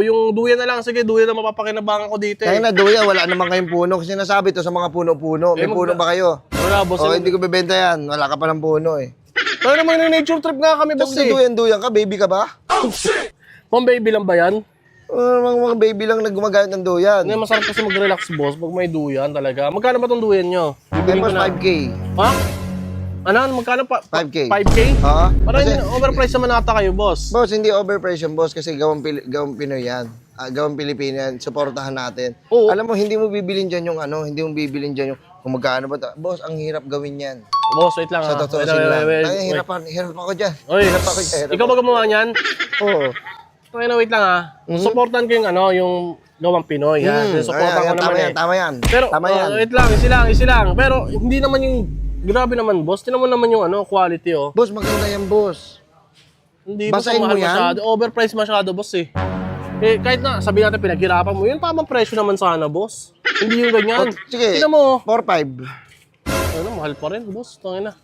Yung duyan na lang, sige, duyan na mapapakinabangan ko dito Kaya eh. na, Duya, wala naman kayong puno. Kasi nasabi to sa mga puno-puno. May puno ba kayo? Wala, boss. O, hindi ko bebenta yan. Wala ka pa ng puno eh. Tayo naman yung nature trip nga kami, boss Tapos eh. Duyan ka, baby ka ba? Pang baby lang ba yan? Mga baby lang na gumagamit ng duyan. Hindi, masarap kasi mag-relax, boss, pag may duyan talaga. Magkano ba tong duyan nyo? Bibigyan ko 5K. Ha? Ano? Magkano pa? 5K. 5K? Ha? Parang Kasi, overprice naman ata kayo, boss. boss, hindi overprice yung boss kasi gawang Pinoy yan. Gawang Pilipino yan. Suportahan natin. Oo. Alam mo, hindi mo bibilin dyan yung ano, hindi mo bibilin dyan yung kung magkano ba. Boss, ang hirap gawin yan. Boss, wait lang Sa ha. totoo lang. Ay, hirap ako dyan. Oy, Hirap ako dyan. ikaw ba gumawa niyan? Oo. Okay na, wait lang ha. Supportan ko yung yung gawang Pinoy ha. Supportan ko naman eh. Tama yan. Pero, Tama yan. wait lang, easy lang. Pero, hindi naman yung, grabe naman, boss. Tinan mo naman yung quality, oh. Boss, maganda yan, boss. Hindi Basahin mahal mo yan? masyado. Overpriced masyado, boss eh. Eh, kahit na, sabihin natin, pinaghirapan mo, yun tamang presyo naman sana, boss. Hindi yung ganyan. Sige, Tingnan mo. 4-5. Ano, mahal pa rin, boss. Tangin na.